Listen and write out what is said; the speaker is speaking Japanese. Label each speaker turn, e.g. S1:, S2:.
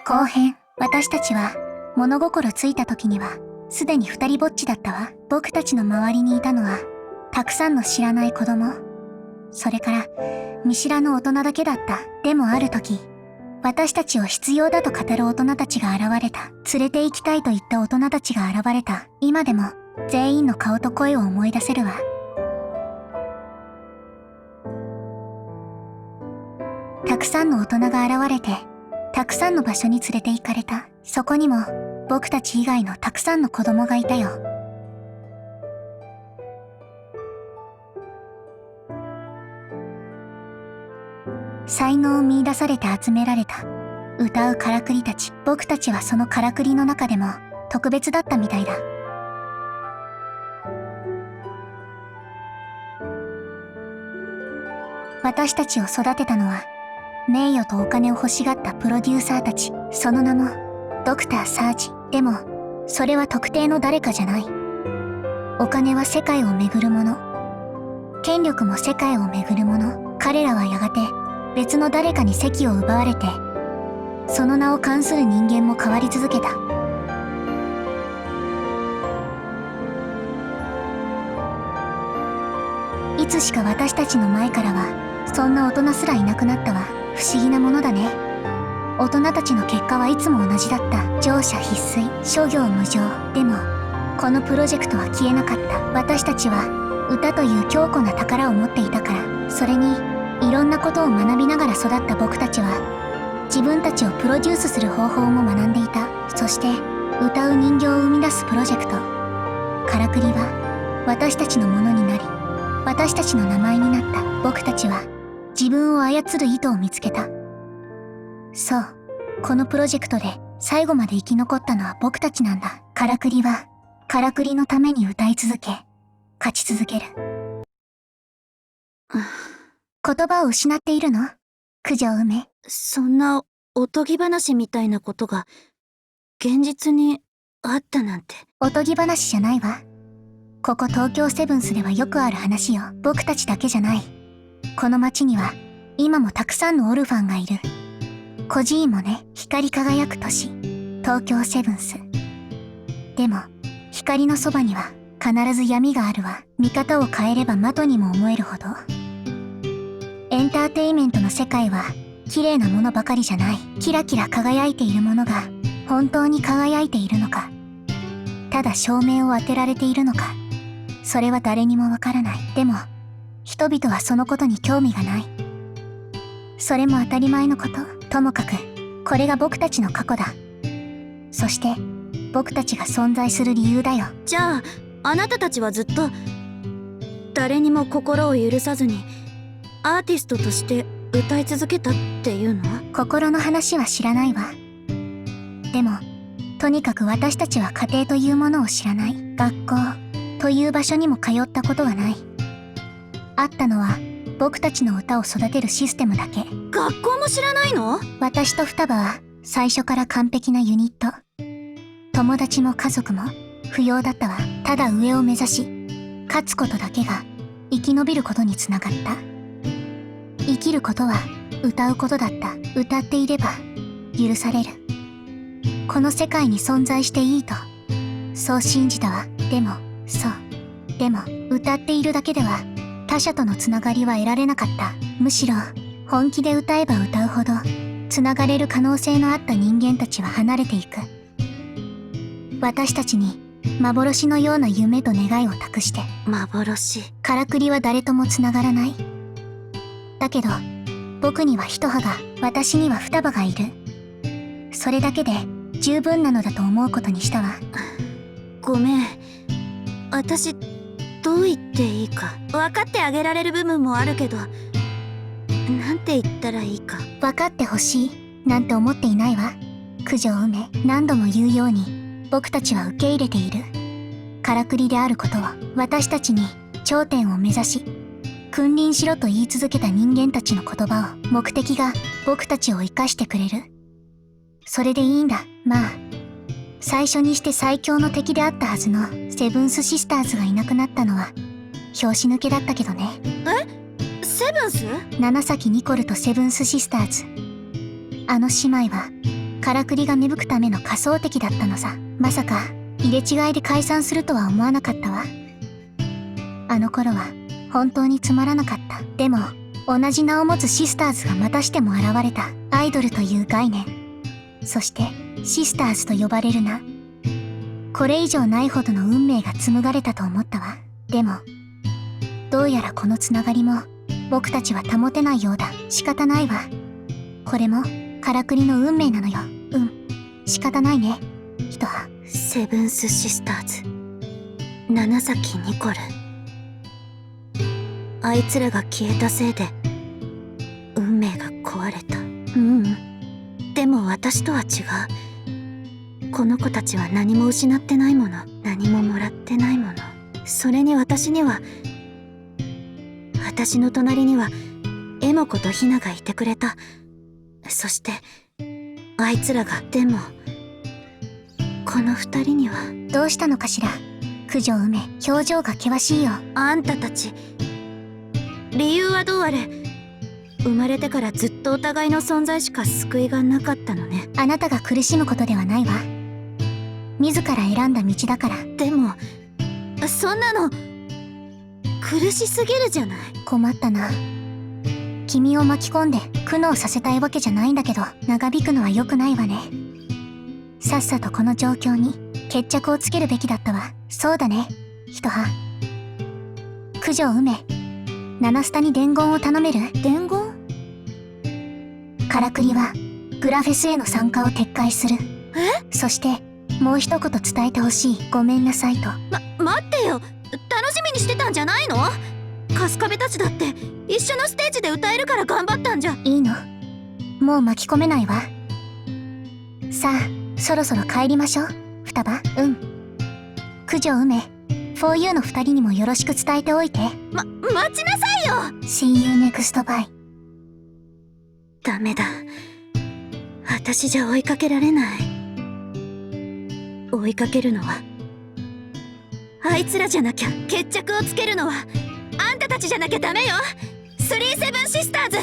S1: 後編、私たちは物心ついた時にはすでに二人ぼっちだったわ。僕たちの周りにいたのはたくさんの知らない子供、それから見知らぬ大人だけだった。でもある時、私たちを必要だと語る大人たちが現れた。連れて行きたいと言った大人たちが現れた。今でも全員の顔と声を思い出せるわ。たくさんの大人が現れて、たくさんの場所に連れて行かれた。そこにも僕たち以外のたくさんの子供がいたよ。才能を見出されて集められた歌うからくりたち。僕たちはそのからくりの中でも特別だったみたいだ。私たちを育てたのは名誉とお金を欲しがったプロデューサーたち。その名もドクター・サーチ。でもそれは特定の誰かじゃない。お金は世界を巡るもの、権力も世界を巡るもの。彼らはやがて別の誰かに席を奪われて、その名を冠する人間も変わり続けた。いつしか私たちの前からはそんな大人すらいなくなったわ。不思議なものだね。大人たちの結果はいつも同じだった。乗車必須、諸行無常。でもこのプロジェクトは消えなかった。私たちは歌という強固な宝を持っていたから。それにいろんなことを学びながら育った僕たちは自分たちをプロデュースする方法も学んでいた。そして歌う人形を生み出すプロジェクトからくりは私たちのものになり、私たちの名前になった。僕たちは自分を操る意図を見つけた。そう、このプロジェクトで最後まで生き残ったのは僕たちなんだ。からくりはからくりのために歌い続け、勝ち続ける。言葉を失っているの？九条梅。
S2: そんなおとぎ話みたいなことが現実にあったなんて。
S1: おとぎ話じゃないわ。ここ東京セブンスではよくある話よ。僕たちだけじゃない。この町には今もたくさんのオルファンがいる。孤児院もね。光り輝く都市東京セブンス。でも光のそばには必ず闇があるわ。見方を変えれば的にも思えるほど。エンターテイメントの世界は綺麗なものばかりじゃない。キラキラ輝いているものが本当に輝いているのか、ただ照明を当てられているのか、それは誰にもわからない。でも人々はそのことに興味がない。それも当たり前のこと。ともかくこれが僕たちの過去だ。そして僕たちが存在する理由だよ。
S2: じゃああなたたちはずっと誰にも心を許さずにアーティストとして歌い続けたっていうの？
S1: 心の話は知らないわ。でもとにかく私たちは家庭というものを知らない。学校という場所にも通ったことがない。あったのは僕たちの歌を育てるシステムだけ。
S2: 学校も知らないの？
S1: 私と双葉は最初から完璧なユニット。友達も家族も不要だったわ。ただ上を目指し勝つことだけが生き延びることにつながった。生きることは歌うことだった。歌っていれば許される。この世界に存在していいとそう信じたわ。でもでも歌っているだけでは他者とのつながりは得られなかった。むしろ本気で歌えば歌うほどつながれる可能性のあった人間たちは離れていく。私たちに幻のような夢と願いを託して。
S2: 幻。
S1: からくりは誰ともつながらない。だけど僕には一葉が、私には双葉がいる。それだけで十分なのだと思うことにしたわ。
S2: ごめん、私どう言っていいか分かってあげられる部分もあるけど、なんて言ったらいいか。
S1: 分かってほしいなんて思っていないわ。九条梅。何度も言うように僕たちは受け入れている。からくりであることを。私たちに頂点を目指し君臨しろと言い続けた人間たちの言葉を、目的が僕たちを生かしてくれる。それでいいんだ。まあ最初にして最強の敵であったはずのセブンスシスターズがいなくなったのは拍子抜けだったけどね。
S2: セブンス？
S1: 七崎ニコルとセブンスシスターズ。あの姉妹はからくりが芽吹くための仮想敵だったのさ。まさか入れ違いで解散するとは思わなかったわ。あの頃は本当につまらなかった。でも同じ名を持つシスターズがまたしても現れた。アイドルという概念、そしてシスターズと呼ばれる名、これ以上ないほどの運命が紡がれたと思ったわ。でもどうやらこのつながりも僕たちは保てないようだ。仕方ないわ。これもからくりの運命なのよ。仕方ないね、ひとは。
S2: セブンスシスターズ、七崎ニコル。あいつらが消えたせいで運命が壊れた。でも私とは違う。この子たちは何も失ってないもの、何ももらってないもの。それに私の隣にはエモ子とヒナがいてくれた。そしてあいつらが。でもこの二人には。
S1: どうしたのかしら、九条梅。表情が険しいよ。
S2: あんたたち、理由はどうあれ生まれてからずっとお互いの存在しか救いがなかったのね。
S1: あなたが苦しむことではないわ。自ら選んだ道だから。
S2: でもそんなの苦しすぎるじゃない。
S1: 困ったな。君を巻き込んで苦悩させたいわけじゃないんだけど、長引くのは良くないわね。さっさとこの状況に決着をつけるべきだったわ。そうだね、ひとは。九条梅、七スタに伝言を頼める？
S2: 伝言？
S1: からくりはグラフェスへの参加を撤回する。そしてもう一言伝えてほしい。ごめんなさいと。
S2: 待ってよ、楽しみにしてたんじゃないの？春日部たちだって一緒のステージで歌えるから頑張ったんじゃ。
S1: いいの？もう巻き込めないわ。さあそろそろ帰りましょう、双葉。九条梅、4U の二人にもよろしく伝えておいて。
S2: 待ちなさいよ。
S1: See you next bye。
S2: ダメだ、私じゃ追いかけられない。追いかけるのはあいつらじゃなきゃ。決着をつけるのはあんたたちじゃなきゃダメよ。37シスターズ。